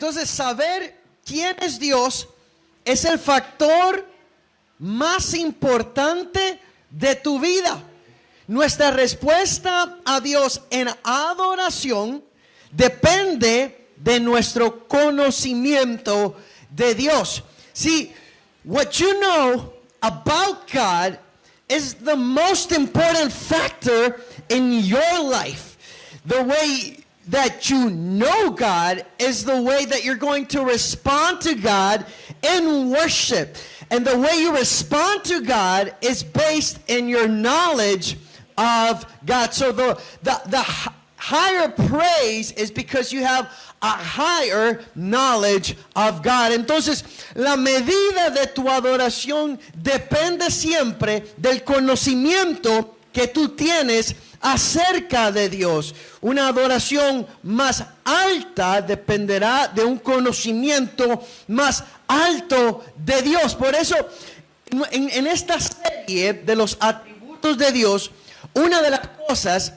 Entonces, saber quién es Dios es el factor más importante de tu vida. Nuestra respuesta a Dios en adoración depende de nuestro conocimiento de Dios. See, what you know about God is the most important factor in your life. The way that you know God is the way that you're going to respond to God in worship. And the way you respond to God is based in your knowledge of God. So the higher praise is because you have a higher knowledge of God. Entonces, la medida de tu adoración depende siempre del conocimiento que tú tienes acerca de Dios. Una adoración más alta dependerá de un conocimiento más alto de Dios. Por eso, en esta serie de los atributos de Dios, una de las cosas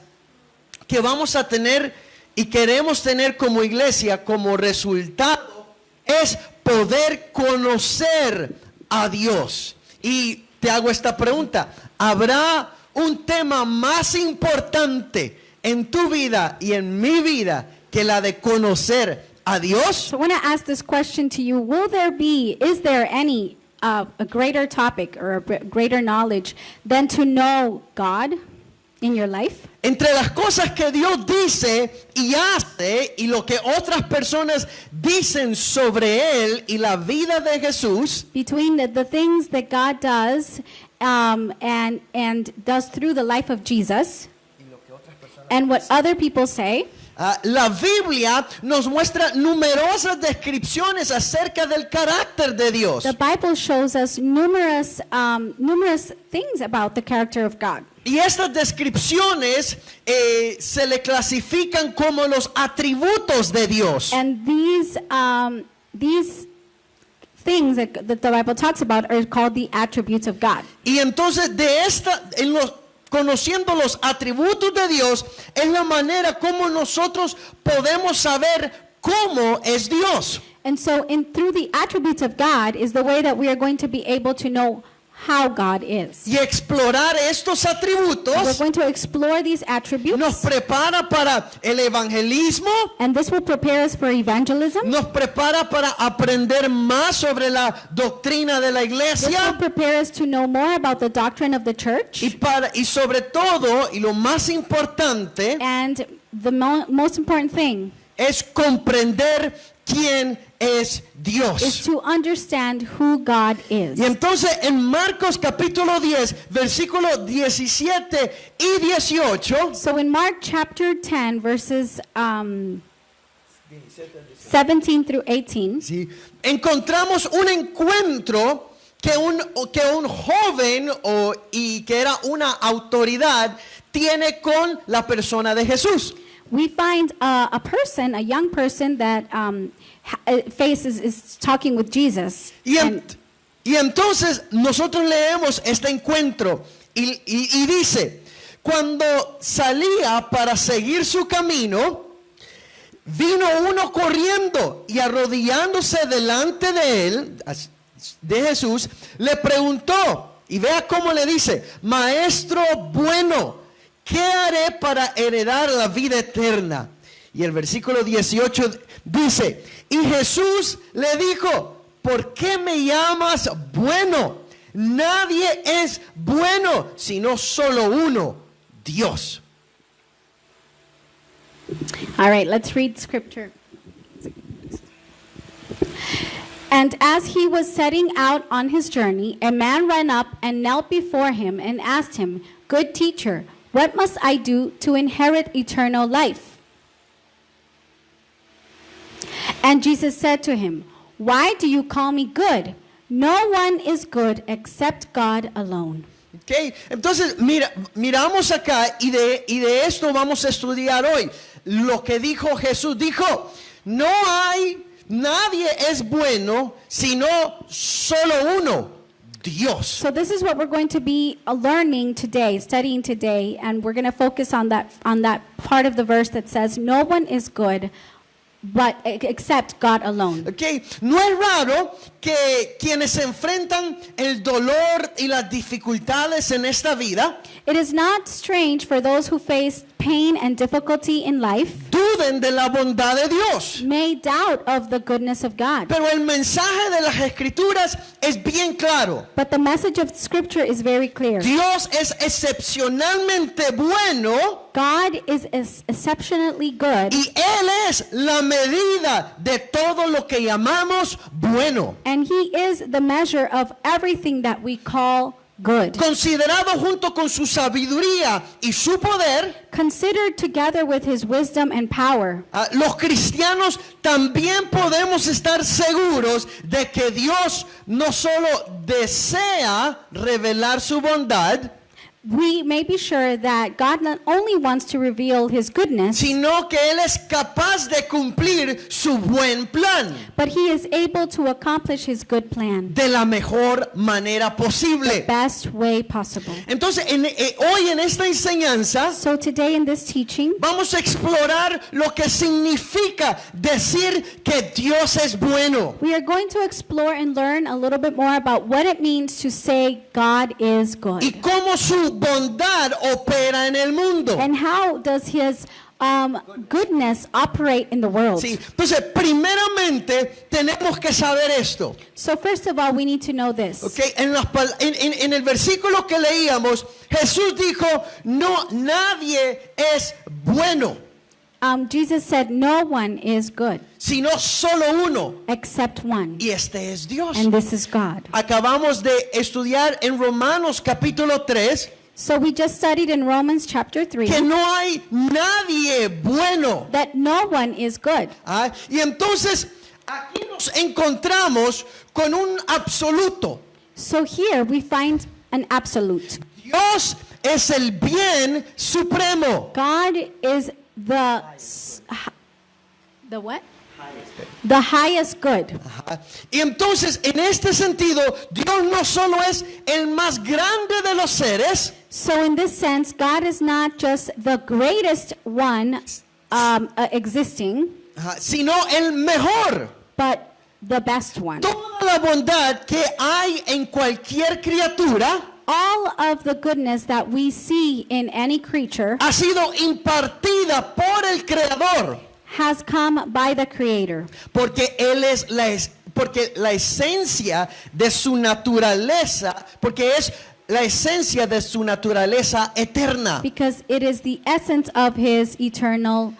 que vamos a tener y queremos tener como iglesia como resultado es poder conocer a Dios. Y te hago esta pregunta: ¿habrá un tema más importante en tu vida y en mi vida que la de conocer a Dios? So I want to ask this question to you. Is there any a greater topic or a greater knowledge than to know God in your life? Entre las cosas que Dios dice y hace y lo que otras personas dicen sobre Él y la vida de Jesús, Between the things that God does and does through the life of Jesus and what other people say, la Biblia nos muestra numerosas descripciones acerca del carácter de Dios. the Bible shows us numerous things about the character of God. Y estas descripciones se le clasifican como los atributos de Dios. And these things that the Bible talks about are called the attributes of God. Y entonces conociendo los atributos de Dios es la manera como nosotros podemos saber cómo es Dios. And so through the attributes of God is the way that we are going to be able to know how God is. Y explorar estos We're atributos going to explore these attributes, nos prepara para el evangelismo, and this will prepare us for evangelism. nos prepara para aprender más sobre la doctrina de la This will iglesia prepare us to know more about the doctrine of the church. y sobre todo, y lo más importante, And the most important thing es comprender quién es is Dios. to understand who God is. Y entonces en Marcos capítulo 10, versículos 17 y 18, So in Mark chapter 10, verses 17 through 18, ¿sí?, encontramos un encuentro que un joven y que era una autoridad tiene con la persona de Jesús. we find a young person that is talking with Jesus. Y And entonces nosotros leemos este encuentro y dice: cuando salía para seguir su camino, vino uno corriendo y arrodillándose delante de él, de Jesús, le preguntó, y vea cómo le dice: Maestro bueno, ¿qué haré para heredar la vida eterna? Y el versículo 18 dice: y Jesús le dijo: ¿por qué me llamas bueno? Nadie es bueno sino solo uno, Dios. all right, let's read scripture. And as he was setting out on his journey, a man ran up and knelt before him and asked him, "Good teacher, what must I do to inherit eternal life?" And Jesus said to him, "Why do you call me good? No one is good except God alone." Okay. Entonces miramos acá y de esto vamos a estudiar hoy. Lo que dijo Jesús, dijo: nadie es bueno sino solo uno, Dios. So this is what we're going to be learning today, studying today, and we're going to focus on that part of the verse that says, "No one is good except God alone. Okay. No es raro que quienes enfrentan el dolor y las dificultades en esta vida It is not strange for those who face pain and difficulty in life duden de la bondad de Dios. may doubt of the goodness of God. Pero el mensaje de las Escrituras es bien claro. But the message of Scripture is very clear. Dios es excepcionalmente bueno God is exceptionally good, y Él es la medida de todo lo que llamamos bueno. and He is the measure of everything that we call good. Considerado junto con su sabiduría y su poder, Considered together with His wisdom and power, los cristianos también podemos estar seguros de que Dios no solo desea revelar su bondad, we may be sure that God not only wants to reveal His goodness, sino que Él es capaz de cumplir su buen plan but He is able to accomplish His good plan de la mejor manera the posible. best way possible. Entonces, hoy en esta enseñanza So today in this teaching, vamos a explorar lo que significa decir que Dios es bueno. we are going to explore and learn a little bit more about what it means to say God is good. Y cómo su bondad opera en el mundo. And how does His goodness operate in the world? Sí. Entonces, primeramente tenemos que saber esto. So first of all, we need to know this. Okay. En el versículo que leíamos, Jesús dijo, no, nadie es bueno, Jesus said, no one is good sino solo uno, except one, y este es Dios. and this is God. Acabamos de estudiar en Romanos capítulo 3 So we just studied in Romans chapter 3 que no hay nadie bueno. that no one is good. Y entonces aquí nos encontramos con un absoluto. So here we find an absolute. Dios es el bien supremo. God is the what? The highest good. Y entonces en este sentido Dios no solo es el más grande de los seres, So in this sense, God is not just the greatest one existing, sino el mejor. but the best one. Toda la bondad que hay en cualquier criatura All of the goodness that we see in any creature ha sido impartida por el Creador, has come by the Creator. porque Él es porque la esencia de su naturaleza, porque es la esencia de su naturaleza eterna. Because it is the essence of His eternal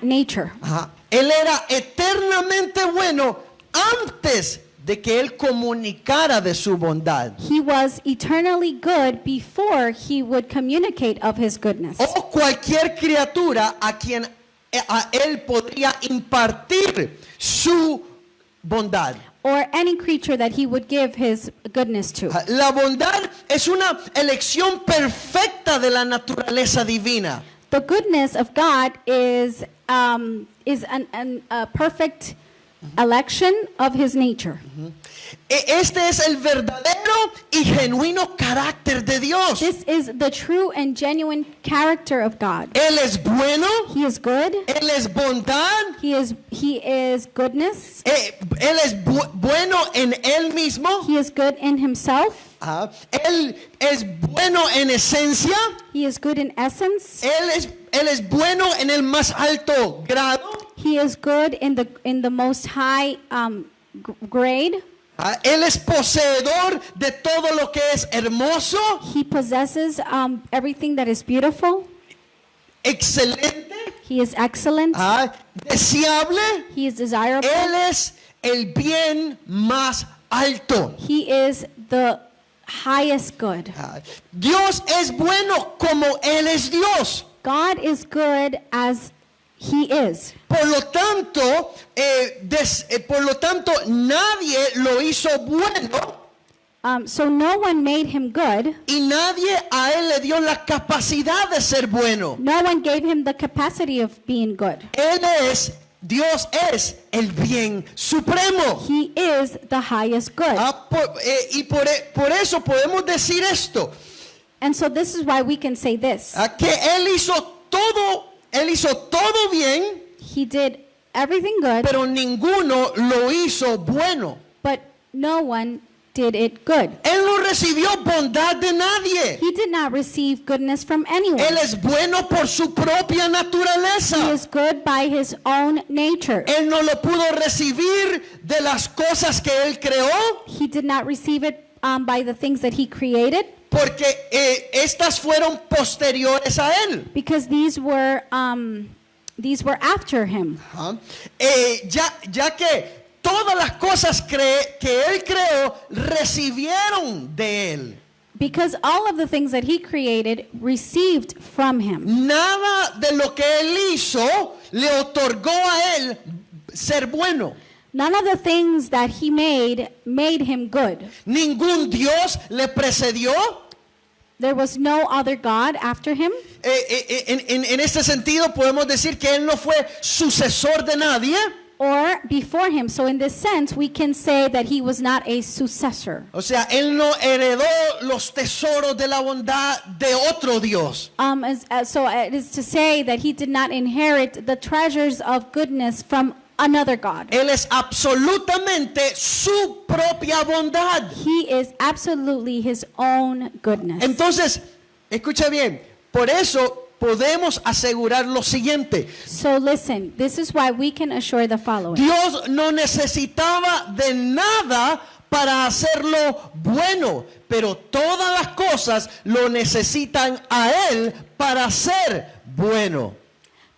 nature. Él era eternamente bueno antes de que Él comunicara de su bondad. He was eternally good before He would communicate of His goodness. O cualquier criatura a quien a Él podría impartir su bondad. Or any creature that He would give His goodness to. La bondad es una elección perfecta de la naturaleza divina. The goodness of God is a perfect election of His nature. Este es el verdadero y genuino carácter de Dios. This is the true and genuine character of God. Él es bueno, He is good. Él es bondad, He is goodness. Él es bueno en Él mismo. He is good in Himself. Él es bueno en esencia. He is good in essence. Él es bueno en el más alto grado. He is good in the most high grade. Él es poseedor de todo lo que es hermoso, He possesses everything that is beautiful. excelente, He is excellent. deseable. He is desirable. Él es el bien más alto. He is the highest good. Dios es bueno como Él es Dios. God is good as He is. Por lo tanto, nadie lo hizo bueno So no one made Him good. y nadie a Él le dio la capacidad de ser bueno. No one gave Him the capacity of being good. Dios es el bien supremo. He is the highest good. Y por eso podemos decir esto, And so this is why we can say this. que Él hizo todo bien He did everything good, pero ninguno lo hizo bueno. but no one did it good. Él no recibió bondad de nadie. He did not receive goodness from anyone. Él es bueno por su propia He naturaleza. is good by his own nature. Él no lo pudo recibir de las cosas que él creó, He did not receive it by the things that he created, porque estas fueron posteriores a él. because these were after him. Ajá. Ya que todas las cosas que él creó recibieron de él. Because all of the things that he created received from him. Nada de lo que él hizo le otorgó a él ser bueno. None of the things that he made him good. Ningún Dios le precedió. There was no other God after him. En este sentido podemos decir que él no fue sucesor de nadie. Or before him. So in this sense, we can say that he was not a successor. O sea, él no heredó los tesoros de la bondad de otro Dios. So it is to say that he did not inherit the treasures of goodness from another God. Él es absolutamente su propia bondad. He is absolutely his own goodness. Entonces, escucha bien, por eso podemos asegurar lo siguiente. So listen, this is why we can assure the following. Dios no necesitaba de nada para hacerlo bueno, pero todas las cosas lo necesitan a Él para ser bueno.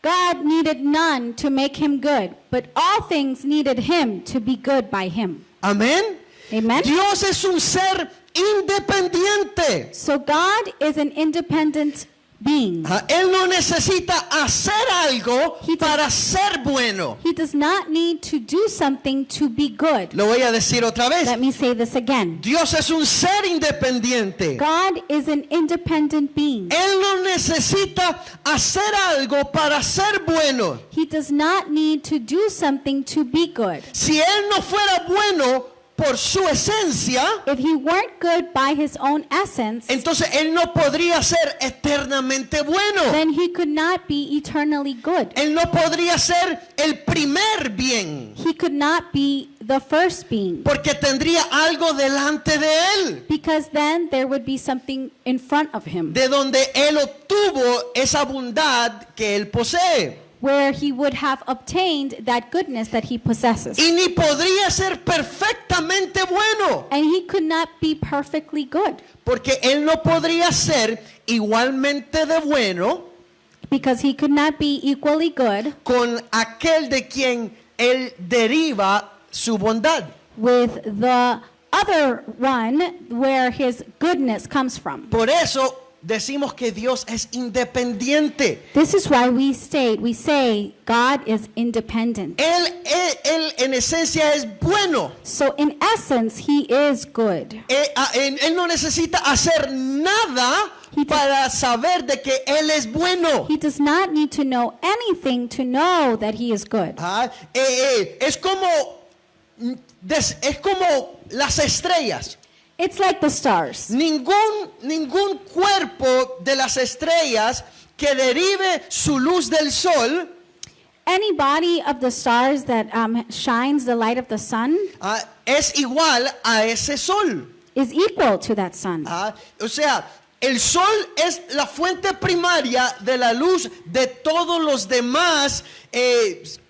God needed none to make him good, but all things needed him to be good by him. Amén. Amen. Dios es un ser independiente. So God is an independent being. Él no necesita hacer algo para ser bueno. He does not need to do something to be good. Lo voy a decir otra vez. Let me say this again. Dios es un ser independiente. God is an independent being. Él no necesita hacer algo para ser bueno. He does not need to do something to be good. Si Él no fuera bueno por su esencia, If he weren't good by his own essence, entonces Él no podría ser eternamente bueno. then he could not be eternally good. Él no podría ser el primer bien, He could not be the first being, porque tendría algo delante de Él, because then there would be something in front of him de donde Él obtuvo esa bondad que Él posee. where he would have obtained that goodness that he possesses. Y ni podría ser perfectamente bueno, And he could not be perfectly good, porque Él no podría ser igualmente de bueno because he could not be equally good con aquel de quien Él deriva su bondad. with the other one where his goodness comes from. Por eso decimos que Dios es independiente. This is why we say God is independent. Él en esencia es bueno. So in essence, he is good. Él no necesita hacer nada para saber de que Él es bueno. He does not need to know anything to know that he is good. Es como las estrellas. It's like the stars. Ningún cuerpo de las estrellas que derive su luz del sol Any body of the stars that shines the light of the sun es igual a ese sol. is equal to that sun. O sea, el sol es la fuente primaria de la luz de todos los demás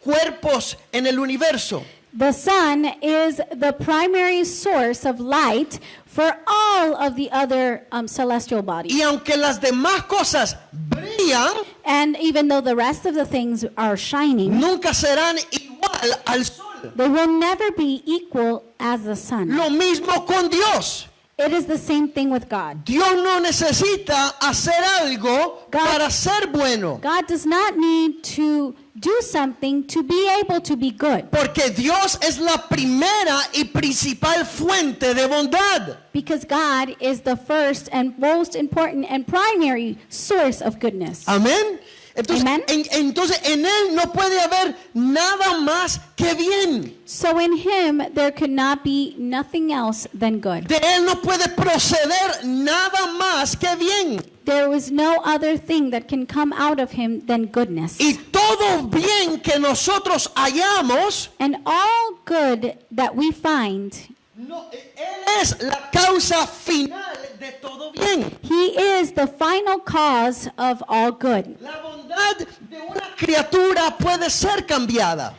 cuerpos en el universo. The sun is the primary source of light for all of the other celestial bodies. Y aunque las demás cosas brillan, And even though the rest of the things are shining, nunca serán igual al sol. they will never be equal as the sun. Lo mismo con Dios. It is the same thing with God. Dios no necesita hacer algo para ser bueno, God does not need to do something to be able to be good, porque Dios es la primera y principal fuente de bondad. because God is the first and most important and primary source of goodness. Amén. Entonces, Amen. entonces en Él no puede haber nada más que bien. So in him there could not be nothing else than good. De Él no puede proceder nada más que bien. There was no other thing that can come out of him than goodness. Y todo bien que nosotros hallamos, And all good that we find, no, Él es la causa final de todo bien. he is the final cause of all good. La bondad de una criatura puede ser cambiada.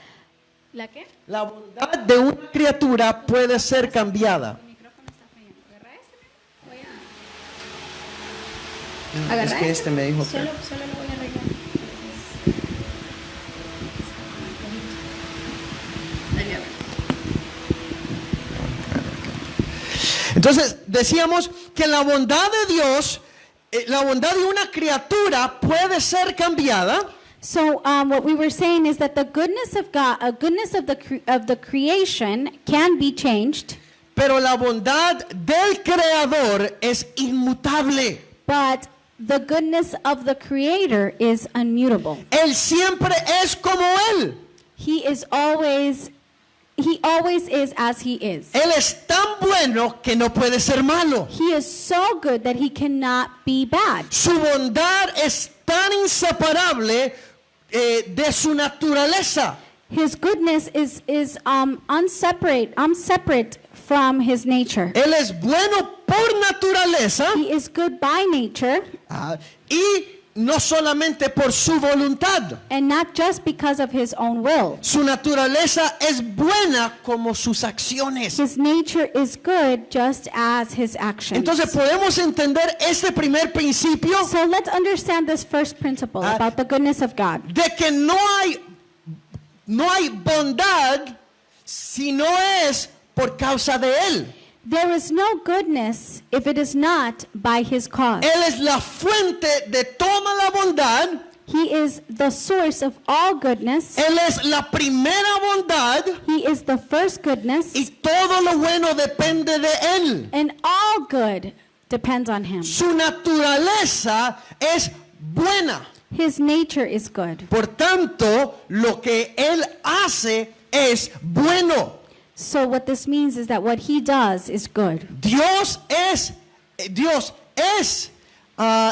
¿La qué? La bondad de una criatura puede ser cambiada. Es que este me dijo que... Solo lo voy a arreglar. Entonces decíamos que la bondad de Dios, la bondad de una criatura puede ser cambiada. So what we were saying is that the goodness of God, goodness of the creation can be changed, Pero la bondad del Creador es inmutable. but the goodness of the Creator is unmutable. Él siempre es como Él. He always is as he is. Él es tan bueno que no puede ser malo. He is so good that he cannot be bad. Su bondad es tan inseparable de su naturaleza. His goodness is separate from his nature. Él es bueno por naturaleza He is good by nature, y no solamente por su voluntad. and not just because of his own will. Su naturaleza es buena como sus acciones. His nature is good just as his actions. Entonces podemos entender este primer principio So let's understand this first principle about the goodness of God. de que no hay bondad si no es por causa de Él. There is no goodness if it is not by his cause. Él es la fuente de toda la bondad. He is the source of all goodness. Él es la primera bondad He is the first goodness, y todo lo bueno depende de Él. and all good depends on him. Su naturaleza es buena. His nature is good. Por tanto, lo que Él hace es bueno. So what this means is that what he does is good. Dios es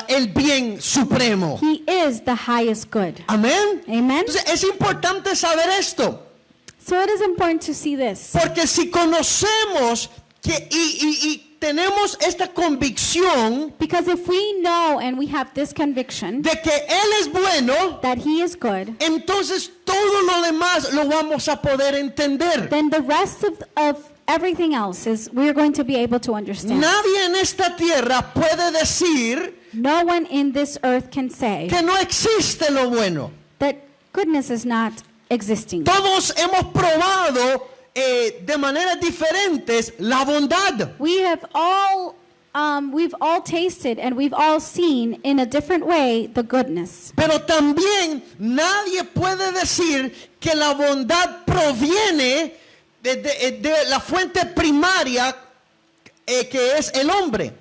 el bien supremo. He is the highest good. Amén. Amen. Entonces es importante saber esto, So it is important to see this. porque si conocemos que y tenemos esta convicción Because if we know and we have this conviction de que Él es bueno, that he is good, entonces todo lo demás lo vamos a poder entender. then the rest of everything else is we're going to be able to understand. Nadie en esta tierra puede decir No one in this earth can say que no existe lo bueno. that goodness is not existing. Todos hemos probado de maneras diferentes la bondad. We've all tasted and we've all seen in a different way the goodness. Pero también nadie puede decir que la bondad proviene de la fuente primaria que es el hombre.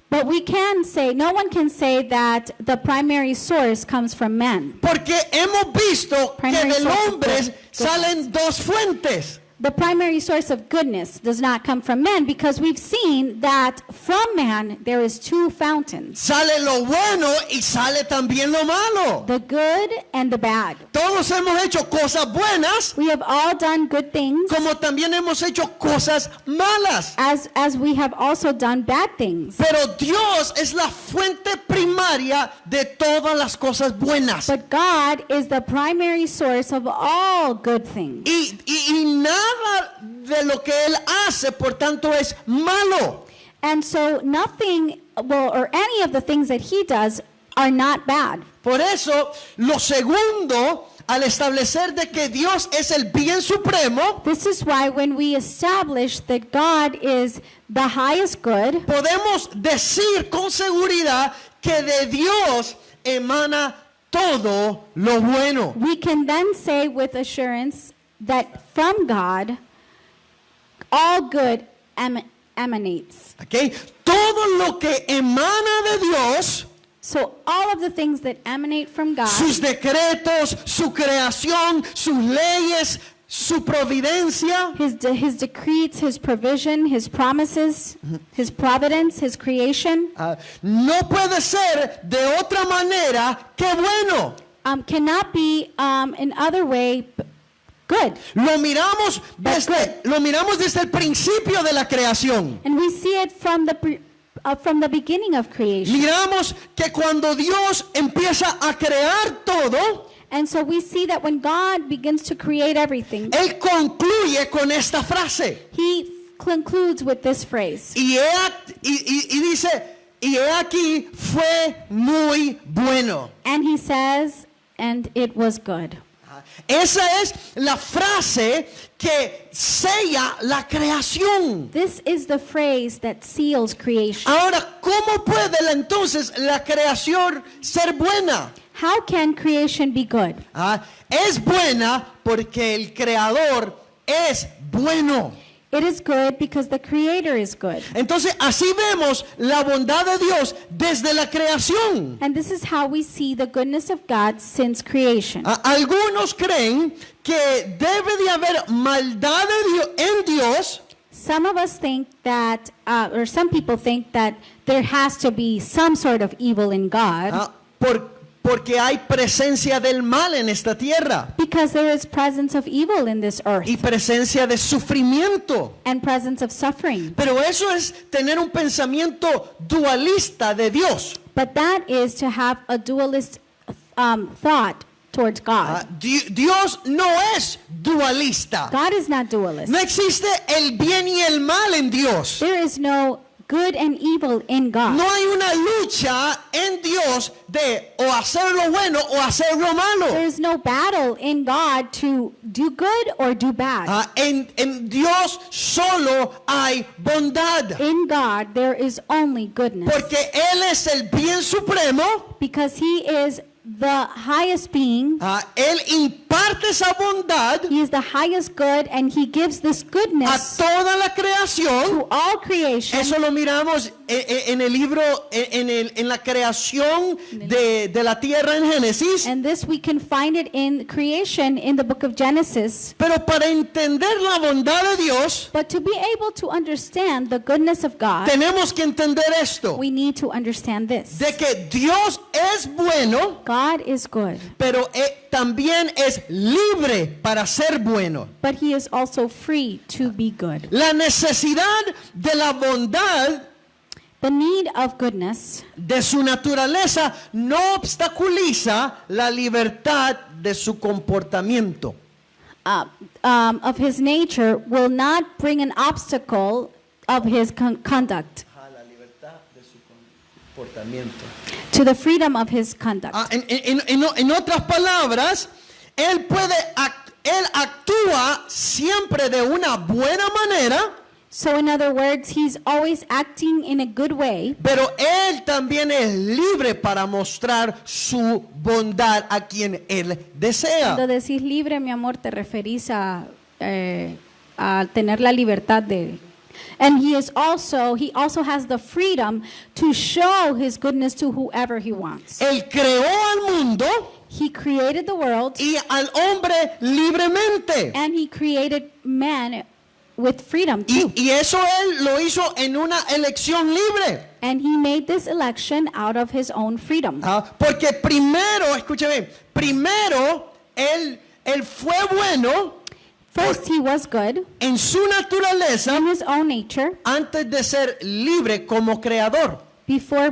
But we can say, no one can say that the primary source comes from man. Porque hemos visto que Primary del source of hombre goodness. salen dos fuentes. The primary source of goodness does not come from man, because we've seen that from man there is two fountains, Sale lo bueno y sale también lo malo. the good and the bad. Todos hemos hecho cosas buenas We have all done good things como también hemos hecho cosas malas. as we have also done bad things. Pero Dios es la fuente primaria de todas las cosas buenas. But God is the primary source of all good things. Y nada de lo que Él hace, por tanto, es malo. And so nothing, or any of the things that he does are not bad. Por eso, lo segundo, al establecer de que Dios es el bien supremo, This is why when we establish that God is the highest good, podemos decir con seguridad que de Dios emana todo lo bueno. we can then say with assurance that from God, all good emanates. ¿Ok? Todo lo que emana de Dios So all of the things that emanate from God, sus decretos, su creación, sus leyes, su providencia, his decrees, his provision, his promises, his providence, his creation, no puede ser de otra manera que bueno. cannot be in other way good. Lo miramos desde el principio de la creación. And we see it from the beginning of creation. Miramos que cuando Dios empieza a crear todo, And so we see that when God begins to create everything, Él concluye con esta frase. he concludes with this phrase. Y dice, y he aquí fue muy bueno. And he says, and it was good. Esa es la frase que sella la creación. This is the phrase that seals creation. Ahora, ¿cómo puede entonces la creación ser buena? How can creation be good? Es buena porque el creador es bueno. It is good because the Creator is good. Entonces, así vemos la bondad de Dios desde la creación. And this is how we see the goodness of God since creation. Algunos creen que debe de haber maldad en Dios. Some of us think that, or some people think that there has to be some sort of evil in God. Porque hay presencia del mal en esta tierra. Because there is presence of evil in this earth. Y presencia de sufrimiento. And presence of suffering. Pero eso es tener un pensamiento dualista de Dios. But that is to have a dualist thought towards God. Dios no es dualista. God is not dualist. No existe el bien y el mal en Dios. There is no good and evil in God. No hay una lucha en Dios de o hacer lo bueno o hacer lo malo. There is no battle in God to do good or do bad. En Dios solo hay bondad. In God there is only goodness. Porque Él es el bien supremo. Because He is the highest being. Él imparte esa bondad. He is the highest good, and He gives this goodness a toda la creación. To all creation. Eso lo miramos en el libro, en la creación de la tierra en Génesis. And this we can find it in creation in the book of Genesis. Pero para entender la bondad de Dios, but to be able to understand the goodness of God, tenemos que entender esto. We need to understand this. De que Dios es bueno. God is good. Pero también es libre para ser bueno. But He is also free to be good. La necesidad de la bondad, the need of goodness, de su naturaleza no obstaculiza la libertad de su comportamiento. Of His nature will not bring an obstacle of His conduct. La libertad de su comportamiento. To the freedom of His conduct. En otras palabras, Él actúa siempre de una buena manera. So in other words, He's always acting in a good way. Pero Él también es libre para mostrar su bondad a quien Él desea. Cuando decís libre, mi amor, te referís a tener la libertad de... And he also has the freedom to show His goodness to whoever He wants. Él creó al mundo. He created the world. Y al hombre libremente. And He created man with freedom too. Y eso Él lo hizo en una elección libre. And He made this election out of His own freedom. Porque primero, escúcheme, Él fue bueno. First, He was good en su naturaleza, in His own nature, antes de ser libre como creador. Before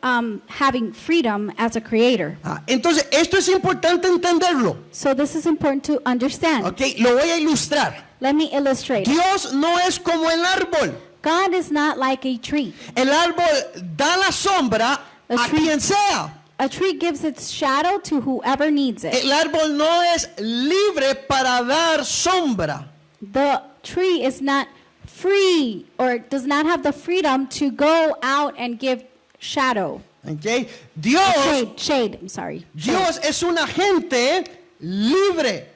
having freedom as a creator. Entonces, esto es importante entenderlo. So this is important to understand. Okay, lo voy a ilustrar. Let me illustrate. Dios no es como el árbol. God is not like a tree. El árbol da la sombra a quien sea. A tree gives its shadow to whoever needs it. El árbol no es libre para dar sombra. The tree is not free or does not have the freedom to go out and give shadow. Okay? Dios, shade, I'm sorry. Dios es un agente libre.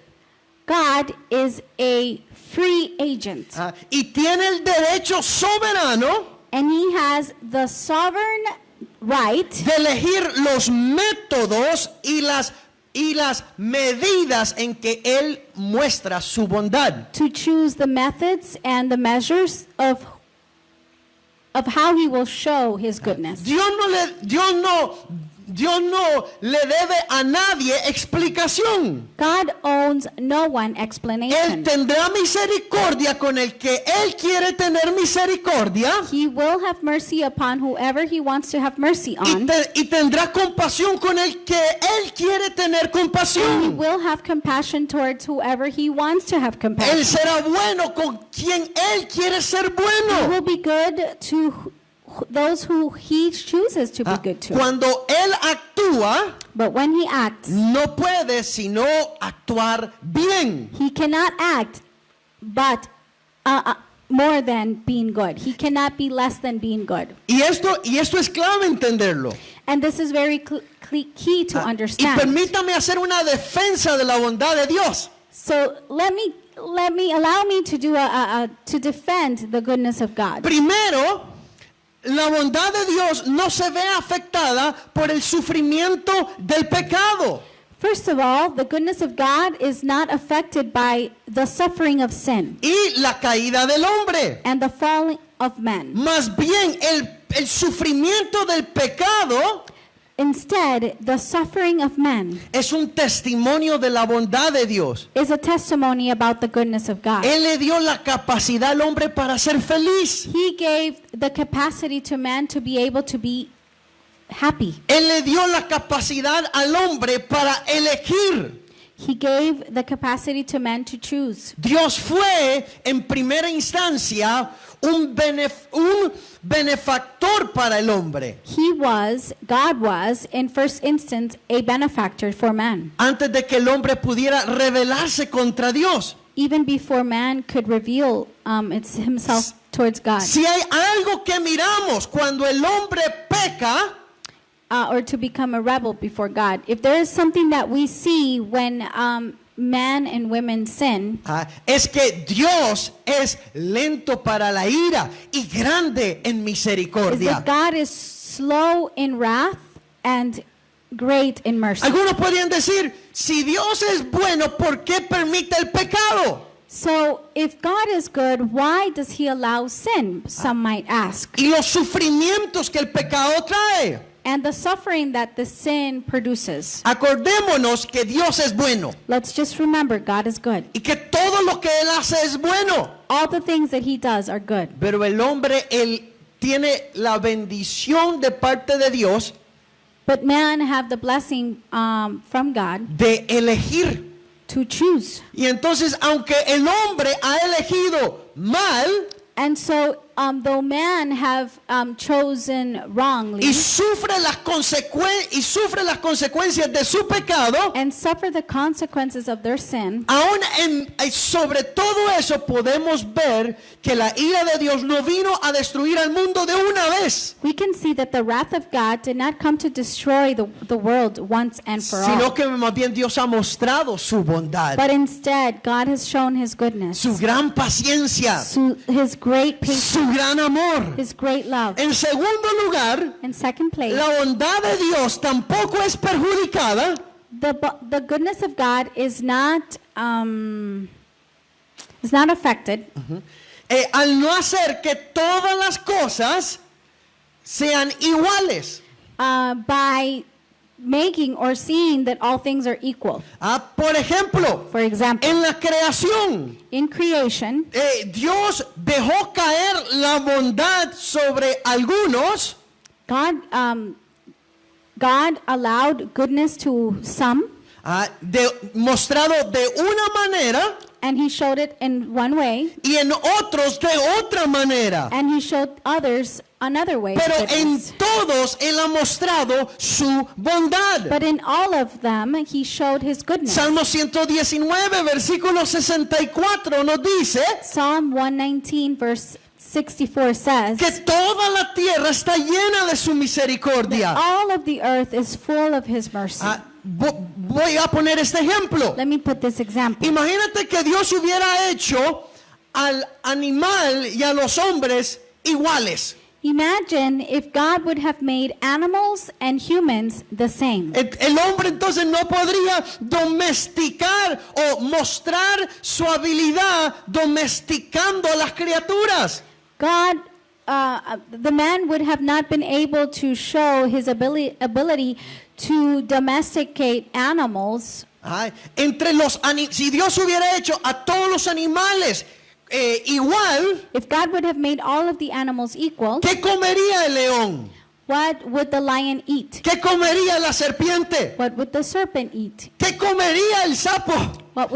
God is a free agent. Y tiene el derecho soberano. And He has the sovereign right de elegir los métodos y las medidas en que Él muestra su bondad. to choose the methods and the measures of how he will show his goodness. Dios no le debe a nadie explicación. God owes no one Él explanation. tendrá misericordia con el que Él quiere tener misericordia He will have mercy upon whoever he wants to have mercy on. y tendrá compasión con el que Él quiere tener He compasión. will have compassion towards whoever he wants to have Él compassion. será bueno con quien Él quiere ser He bueno. will be good to those who he chooses to be good to. Cuando Él actúa, But when he acts, no puede sino actuar bien. he cannot act but more than being good. He cannot be less than being good. Y esto es clave entenderlo. And this is very key to Y understand. permítame hacer una defensa de la bondad de Dios. So allow me to do to defend the goodness of God. Primero, la bondad de Dios no se ve afectada por el sufrimiento del pecado. First of all, the goodness of God is not affected by the suffering of sin Y la caída del hombre. and the falling of men. Más bien, el sufrimiento del pecado Instead, the suffering of men es un testimonio de la bondad de Dios. is a testimony about the goodness of God. Él le dio la capacidad al hombre para ser feliz. He gave the capacity to man to be able to be happy. Él le dio la capacidad al hombre para elegir. He gave the capacity to man to choose. Dios fue en primera instancia un benefactor para el hombre. God was, in first instance, a benefactor for man. Antes de que el hombre pudiera rebelarse contra Dios. Even before man could reveal himself towards God. Si hay algo que miramos cuando el hombre peca, Or to become a rebel before God. If there is something that we see when men and women sin, es que Dios es lento para la ira y grande en is misericordia. that God is slow in wrath and great in mercy. Algunos podrían decir, si Dios es bueno, ¿por qué permite el pecado? So, if God is good, why does he allow sin? Some might ask. Y los sufrimientos que el pecado trae. And the suffering that the sin produces. Acordémonos que Dios es bueno Let's just remember, God is good. y que todo lo que Él hace es bueno. All the things that he does are good. Pero el hombre, él tiene la bendición de parte de Dios But man have the blessing from God de elegir. to choose. Y entonces, aunque el hombre ha elegido mal And so, though man have chosen wrongly y sufre las consecuencias de su pecado, and suffer the consequences of their sin, aún sobre todo eso podemos ver que la ira de Dios no vino a destruir al mundo de una vez, we can see that the wrath of God did not come to destroy the world once and for sino all. que más bien Dios ha mostrado su bondad, But instead, God has shown his goodness, su gran paciencia, his great patience, su gran amor. his great love. En segundo lugar, In second place, la bondad de Dios tampoco es perjudicada the goodness of God is not affected al no hacer que todas las cosas sean iguales. by making or seeing that all things are equal. Por ejemplo, For example, en la creación, in creation, Dios dejó caer la bondad sobre algunos God allowed goodness to some, mostrado de una manera and he showed it in one way, y en otros de otra manera. and he showed others another way. Pero en goodness. todos Él ha mostrado su bondad. But in all of them, he showed his goodness. Salmo 119, versículo 64 nos dice Psalm 119, verse 64 says que toda la tierra está llena de su misericordia. that all of the earth is full of his mercy. Voy a poner este ejemplo. Let me put this example. Imagínate que Dios hubiera hecho al animal y a los hombres iguales. Imagine if God would have made animals and humans the same. El hombre entonces no podría domesticar o mostrar su habilidad domesticando a las criaturas. God, the man would have not been able to show his ability to domesticate animals. Ay, si Dios hubiera hecho a todos los animales igual, If God would have made all of the animals equal, ¿qué comería el león? what would the lion eat? ¿Qué comería la serpiente? What would the serpent eat? ¿Qué comería el sapo? What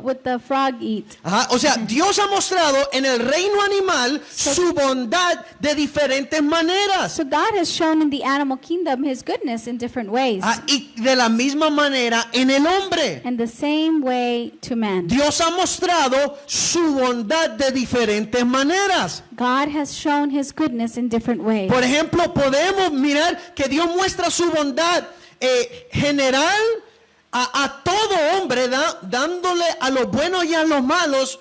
would the frog eat? Ajá, o sea, Dios ha mostrado en el reino animal su bondad de diferentes maneras. So God has shown in the animal kingdom his goodness in different ways. Y de la misma manera en el hombre. And the same way to man. Dios ha mostrado su bondad de diferentes maneras. God has shown his goodness in different ways. Por ejemplo, podemos mirar que Dios muestra su bondad general a todo hombre, dándole a los buenos y a los malos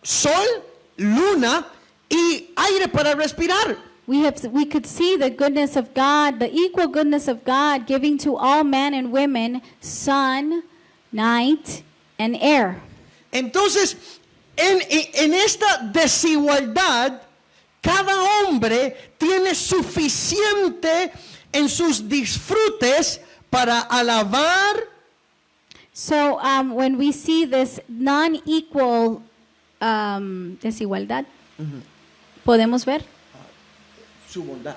sol, luna y aire para respirar. We could see the goodness of God, the equal goodness of God, giving to all men and women sun, night, and air. Entonces, en esta desigualdad, cada hombre tiene suficiente en sus disfrutes para alabar. So when we see this non-equal desigualdad, podemos ver. Su bondad.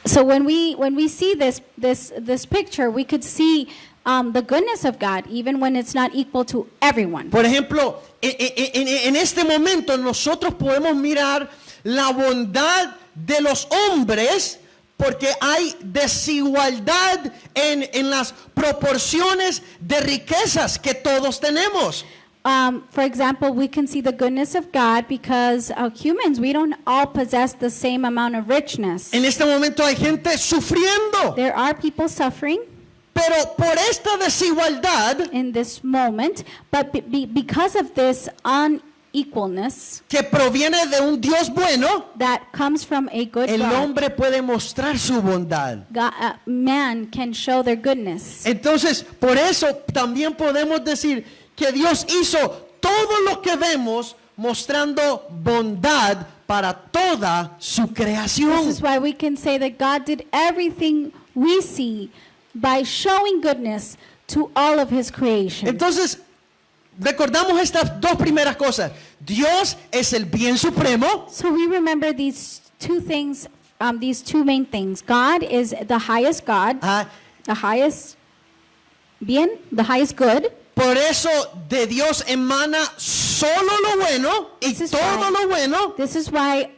So when we see this picture, we could see the goodness of God, even when it's not equal to everyone. Por ejemplo, en este momento nosotros podemos mirar la bondad de los hombres porque hay desigualdad en las proporciones de riquezas que todos tenemos. For example, we can see the goodness of God because humans, we don't all possess the same amount of richness. En este momento hay gente sufriendo, There are people suffering pero por esta desigualdad in this moment, but because of this unequalness que proviene de un Dios bueno, that comes from a good el God, hombre puede mostrar su bondad. man can show their goodness. Entonces, por eso también podemos decir que Dios hizo todo lo que vemos mostrando bondad para toda su This creación. is why we can say that God did everything we see by showing goodness to all of his creation. Entonces, recordamos estas dos primeras cosas. Dios es el bien supremo. So we remember these two things, these two main things. God is the highest God, Ah, the highest bien, the highest good. por eso de Dios emana solo lo bueno y This is todo why- lo bueno. This is why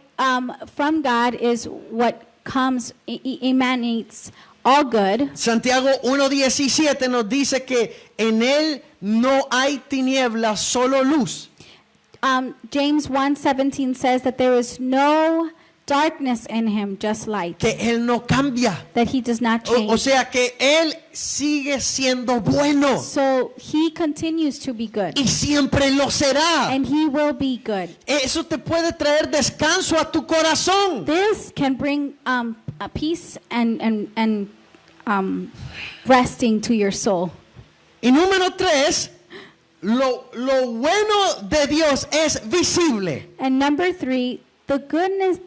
from God is what comes, emanates all good. Santiago 1:17 nos dice que en él no hay tinieblas, solo luz. James 1:17 says that there is no darkness in him, just light. Que él no cambia. That he does not change. O sea que él sigue siendo bueno So he continues to be good. y siempre lo será. And he will be good. Eso te puede traer descanso a tu corazón. This can bring a peace and resting to your soul. Y número 3, lo bueno de Dios es visible. And number 3, the goodness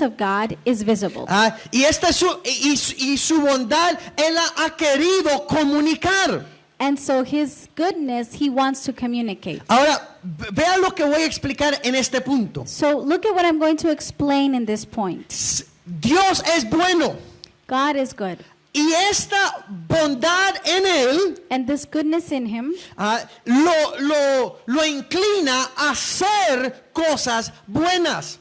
of God is visible. Y esta es su bondad él ha querido comunicar. And so his goodness, he wants to communicate. Ahora, vea lo que voy a explicar en este punto. So look at what I'm going to explain in this point. Dios es bueno. God is good. Y esta bondad en él And this goodness in him lo inclina a hacer cosas buenas.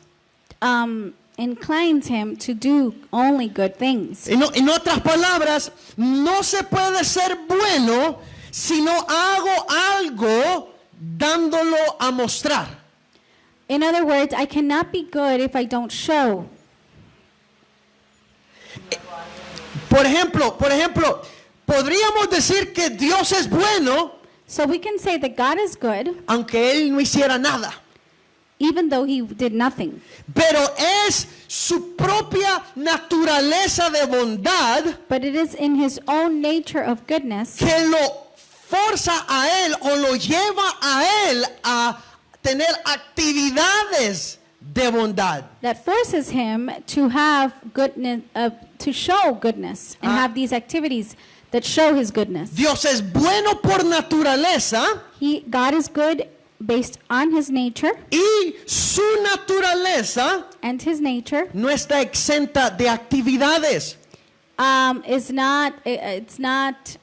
inclines him to do only good things. En otras palabras, no se puede ser bueno si no hago algo dándolo a mostrar. In other words, I cannot be good if I don't show. Por ejemplo, podríamos decir que Dios es bueno So we can say that God is good, aunque él no hiciera nada. even though he did nothing. Pero es su propia naturaleza de bondad But it is in his own nature of goodness que lo forza a él o lo lleva a él a tener actividades de bondad. that forces him to have goodness, to show goodness and have these activities that show his goodness. Dios es bueno por naturaleza God is good based on his nature, y su naturaleza and his nature no está exenta de actividades. is not it's not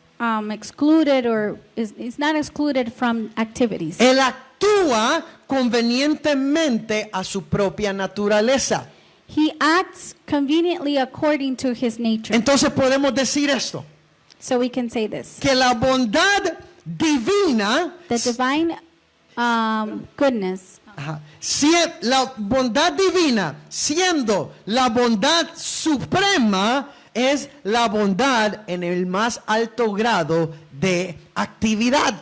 excluded or is not excluded from activities. Él actúa convenientemente a su propia naturaleza. He acts conveniently according to his nature. Entonces podemos decir esto, So we can say this: que la bondad divina, the divine goodness, la bondad divina siendo la bondad suprema, es la bondad en el más alto grado de actividad.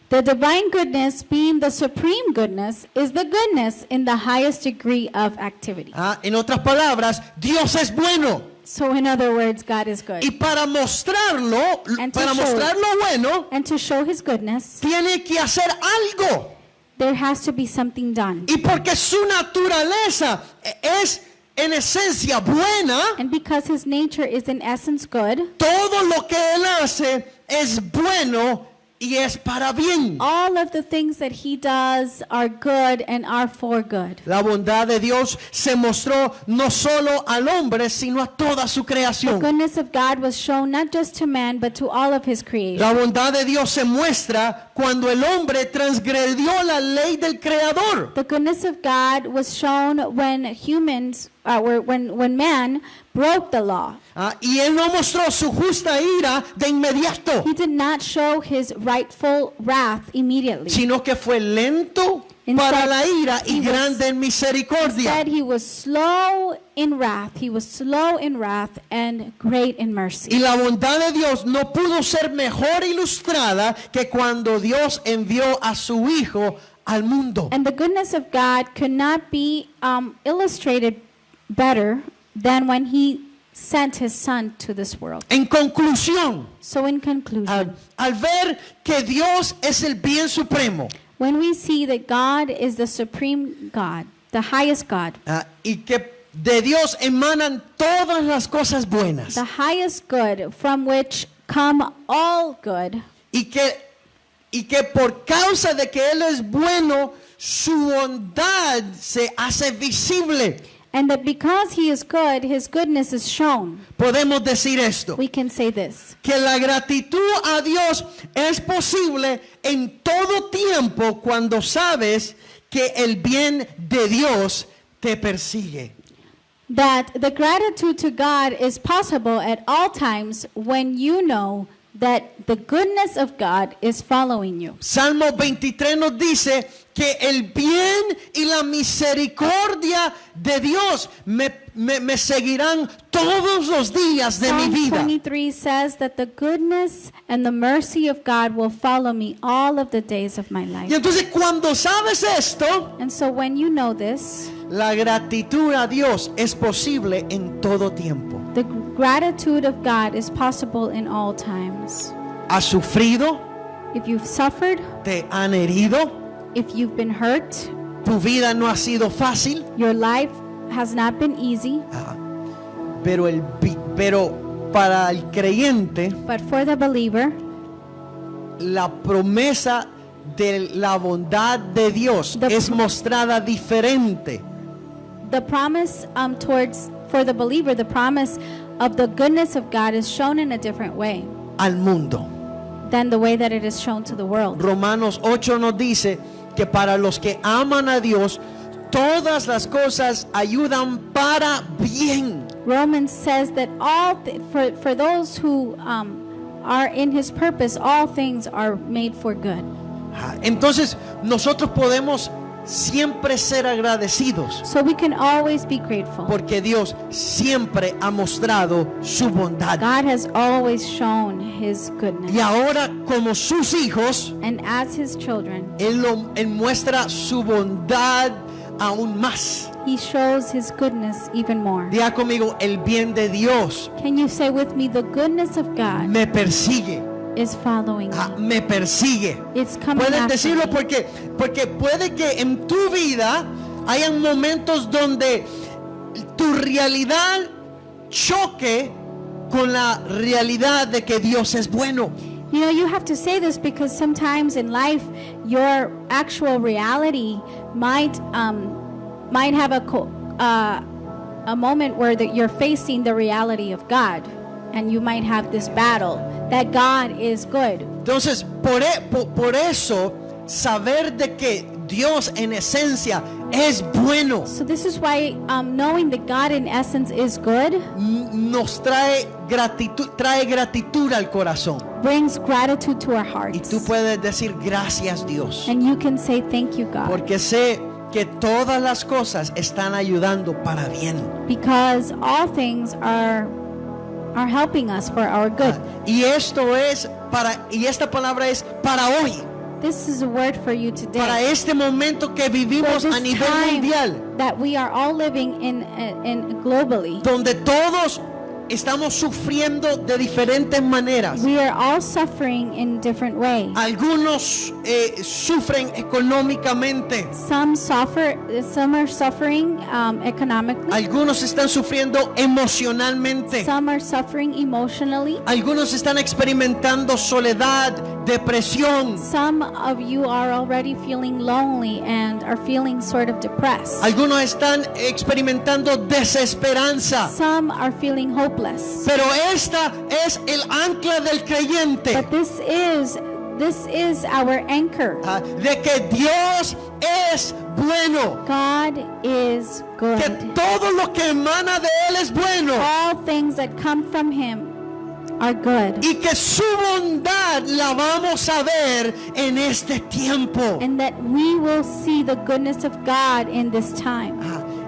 the divine goodness being the supreme goodness, is the goodness in the highest degree of activity. En otras palabras, Dios es bueno. So in other words, God is good. Y para mostrarlo, And to para show mostrar lo bueno, And to show his goodness, tiene que hacer algo. there has to be something done. Y porque su naturaleza es en esencia buena, And because his nature is in essence good, todo lo que él hace es bueno y es para bien. all of the things that he does are good and are for good. La bondad de Dios se mostró no solo al hombre, sino a toda su The creación. goodness of God was shown not just to man, but to all of his creation. La bondad de Dios se muestra cuando el hombre transgredió la ley del Creador. The goodness of God was shown when humans, when man broke the law. Y él no mostró su justa ira de inmediato, He did not show his rightful wrath immediately. sino que fue lento para la ira y grande en misericordia. Instead, he was slow in wrath. He was slow in wrath and great in mercy. Y la bondad de Dios no pudo ser mejor ilustrada que cuando Dios envió a su Hijo al mundo. And the goodness of God could not be illustrated better than when he sent his son to this world. En conclusión, So in conclusion, al ver que Dios es el bien supremo when we see that God is the supreme God, the highest God, y que de Dios emanan todas las cosas buenas the highest good from which come all good, y que por causa de que Él es bueno, su bondad se hace visible, and that because he is good, his goodness is shown, podemos decir esto, we can say this: que la gratitud a Dios es posible en todo tiempo cuando sabes que el bien de Dios te persigue. that the gratitude to God is possible at all times when you know that the goodness of God is following you. Salmo 23 nos dice que el bien y la misericordia de Dios me seguirán todos los días de mi Psalm vida. 23 says that the goodness and the mercy of God will follow me all of the days of my Y life. entonces cuando sabes esto, And so when you know this, la gratitud a Dios es posible en todo tiempo. the gratitude of God is possible in all times. ¿Has sufrido? If you've suffered, ¿Te han herido? if you've been hurt, ¿Tu vida no ha sido fácil? your life has not been easy, Pero para el creyente, but for the believer, la promesa de la bondad de Dios es mostrada diferente. the promise for the believer, the promise of the goodness of God is shown in a different way Al mundo. than the way that it is shown to the world. Romanos 8 nos dice que para los que aman a Dios, todas las cosas ayudan para bien. Romans says that for those who are in his purpose, all things are made for good. Entonces nosotros podemos siempre ser agradecidos, so we can always be grateful. porque Dios siempre ha mostrado su bondad. God has always shown His goodness. Y ahora, como sus hijos, And as His children, Él muestra su bondad aún más. He shows His goodness even more. Diga conmigo, el bien de Dios Can you say with me, the goodness of God me persigue. is following me. Me persigue. It's coming Puedes after decirlo me. porque puede que en tu vida hayan momentos donde tu realidad choque con la realidad de que Dios es bueno. You know, you have to say this because sometimes in life, your actual reality might have a moment where you're facing the reality of God, and you might have this battle that God is good. Entonces, por eso, saber de que Dios en esencia es bueno So this is why knowing that God in essence is good nos trae gratitud al corazón. brings gratitude to our Y hearts. tú puedes decir gracias, Dios, And you can say thank you, God, porque sé que todas las cosas están ayudando para bien. because all things are helping us for our good. Y esta palabra es para hoy, This is a word for you today. para este momento que For vivimos this a nivel time mundial, that we are all living in globally. donde todos estamos sufriendo de diferentes maneras. We are all suffering in different ways. Algunos sufren económicamente, Some are suffering economically. algunos están sufriendo emocionalmente, Some are suffering emotionally. algunos están experimentando soledad, depresión, Some of you are already feeling lonely and are feeling sort of depressed. algunos están experimentando desesperanza. Some are feeling hopeless. Pero esta es el ancla del creyente, But this is our anchor. de que Dios es bueno, God is que good. todo lo que emana de Él es bueno, All things that come from Him are good. y que su bondad la vamos a ver en este tiempo. And that we will see the goodness of God in this time.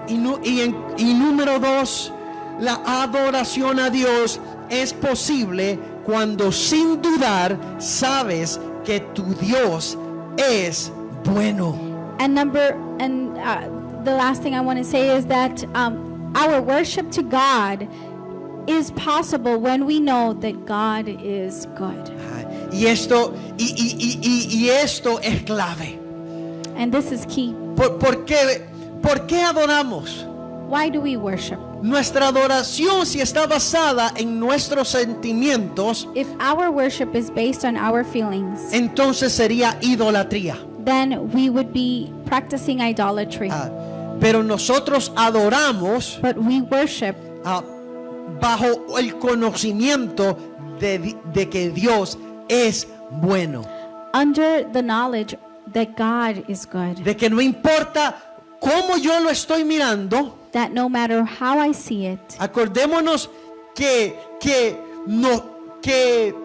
Y número 2, la adoración a Dios es posible cuando sin dudar sabes que tu Dios es bueno. And the last thing I want to say is that our worship to God is possible when we know that God is good. Y esto es clave. And this is key. ¿Por qué adoramos? Why do we worship? Nuestra adoración, si está basada en nuestros sentimientos, If our worship is based on our feelings, entonces sería idolatría. then we would be practicing idolatry. Pero nosotros adoramos But we worship bajo el conocimiento de que Dios es bueno. under the knowledge that God is good. De que no importa cómo yo lo estoy mirando, That no matter how I see it, acordémonos que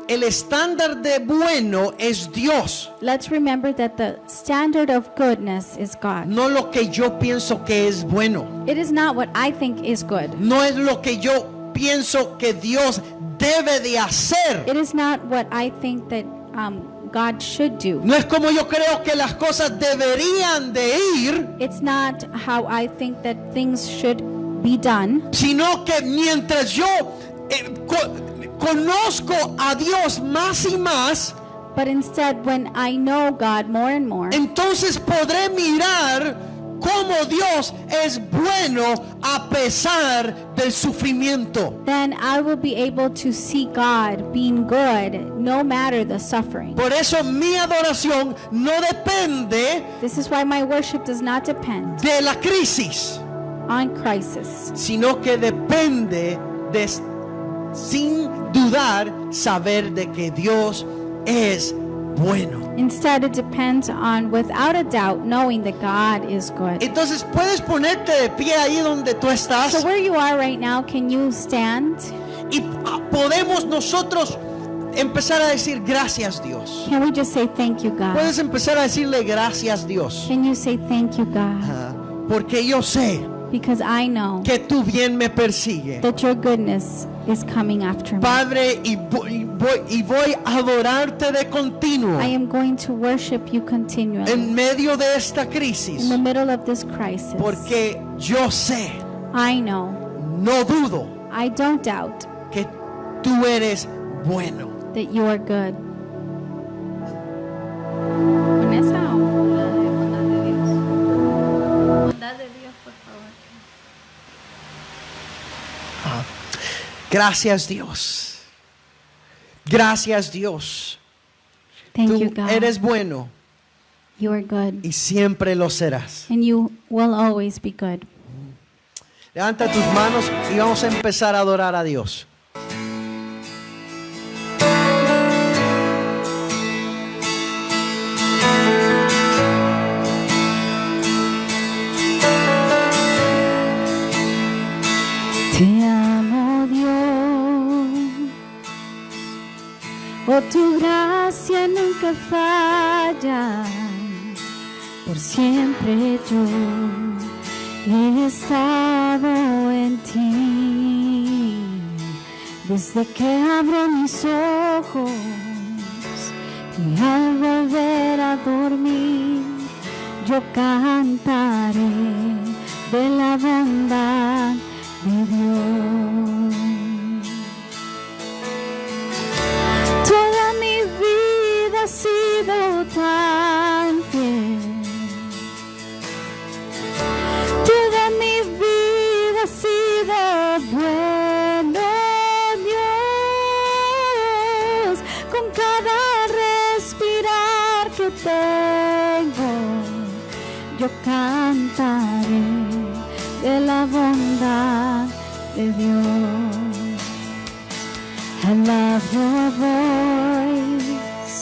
el estándar de bueno es Dios, let's remember that the standard of goodness is God. no lo que yo pienso que es bueno, It is not what I think is good. no es lo que yo pienso que Dios debe de hacer, It is not what I think that God should do. no es como yo creo que las cosas deberían de ir, It's not how I think that things should be done, sino que mientras yo conozco a Dios más y más, but instead when I know God more and more, entonces podré mirar cómo Dios es bueno a pesar del sufrimiento. then I will be able to see God being good no matter the suffering. Por eso mi adoración no depende This is why my worship does not depend de la crisis, on crisis, sino que depende de, sin dudar, saber de que Dios es bueno. instead it depends on, without a doubt, knowing that God is good. Entonces puedes ponerte de pie ahí donde tú estás So where you are right now, can you stand? y podemos nosotros empezar a decir gracias, Dios? Can we just say thank you, God? Puedes empezar a decirle gracias, Dios. Can you say thank you, God? Porque yo sé Because I know que tu bien me persigue. that your goodness is coming after me. Padre, y voy a adorarte de continuo I am going to worship you continually en medio de esta in crisis. the middle of this crisis. Porque yo sé, I know, no dudo I don't doubt que tú eres bueno. that you are good. Vanessa, o la de bondad de Dios. Bondad de Dios, por favor. Gracias, Dios. Gracias, Dios. Thank Tú you, God. eres bueno You are good, y siempre lo serás. and you will always be good. Levanta tus manos y vamos a empezar a adorar a Dios. Te amo, Dios, por tu gracia nunca falla, por siempre yo he estado en ti, desde que abro mis ojos y al volver a dormir yo cantaré de la bondad de Dios. Toda mi vida ha sido tan fiel. Toda mi vida ha sido bueno, Dios. Con cada respirar que tengo, yo cantaré de la bondad de Dios. I love your voice.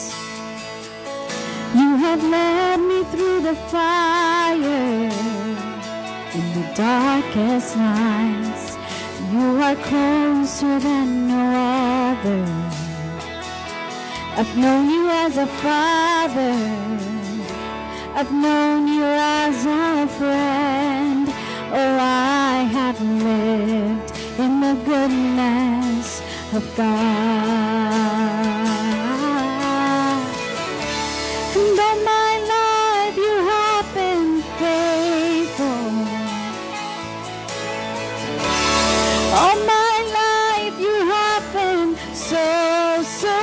You have led me through the fire. In the darkest nights, you are closer than no other. I've known you as a father. I've known you as a friend. Oh, I have lived in the goodness of God. And all my life you have been faithful. All my life you have been so, so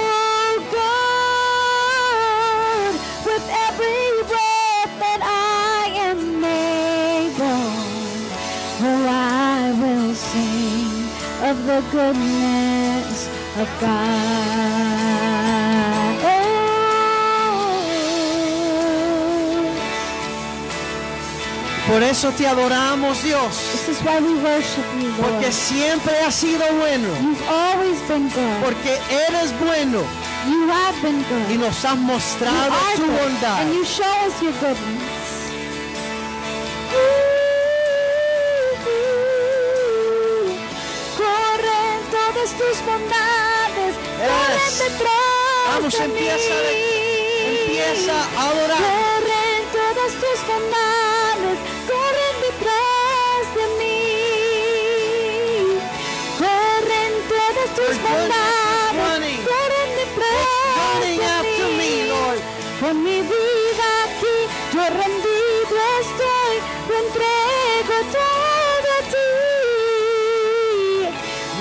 good. With every breath that I am able, oh, I will sing of the goodness of God. Oh, Por eso te adoramos, Dios. this is why we worship you, Lord. Porque siempre has sido bueno. You've always been good. Porque eres bueno You have been good. y nos has You mostrado are tu good, bondad. and you show us your goodness. Corren todas tus bondades, corren Yes. detrás Vamos, de empieza mí. a adorar. Corren todas tus bondades, corren detrás de mí. Corren todas tus Your goodness is bondades, running. corren detrás Running de after me, Lord. Con mi vida aquí, yo rendido estoy, lo entrego todo a ti.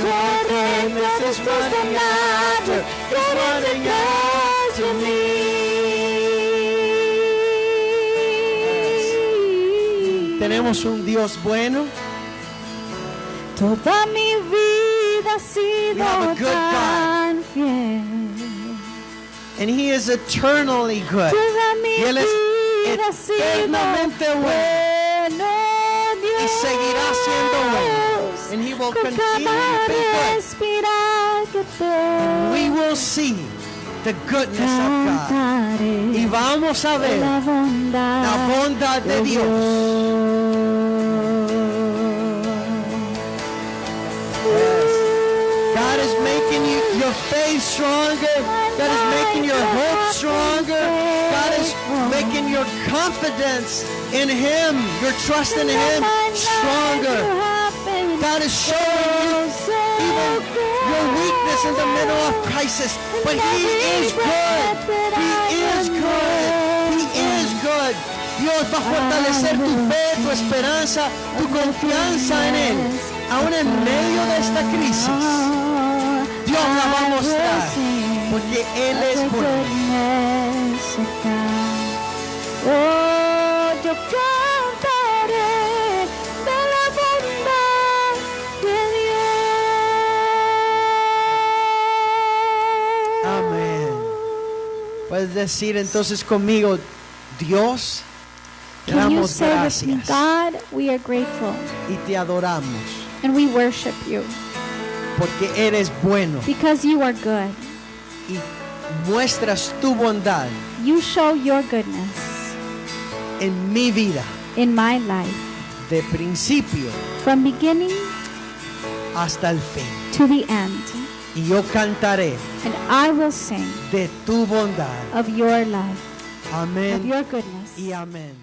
Corren goodness todas is tus running bondades, after, is corren running detrás de after mí. Tenemos un Dios bueno. Toda mi vida ha We sido have a good tan fiel. And He is eternally good. Toda mi Y Él es vida ha sido eternamente bueno. bueno, Dios. Y seguirá siendo bueno. And He will Con continue cada to be good. respirar que tengo, We will see the goodness of God. cantaré Y vamos a ver la bondad de Dios. God is making your face shine stronger. God is making your hope stronger. God is making your confidence in Him, your trust in Him stronger. God is showing you even your weakness in the middle of crisis. But He is good. He is good. He is good. Dios va a fortalecer tu fe, tu esperanza, tu confianza en Él. Aún en medio de esta crisis, Dios la va a mostrar, porque Él es bueno. Oh, yo cantaré de la bondad de Dios. Amén. Puedes decir entonces conmigo, Dios, te Can you damos say with me, gracias God, we are grateful y te adoramos, and we worship you porque eres bueno because you are good. y muestras tu bondad You show your goodness en mi vida, in my life de principio from beginning hasta el fin. to the end. Y yo cantaré And I will sing de tu bondad. of your love, of Amén your goodness. y amén.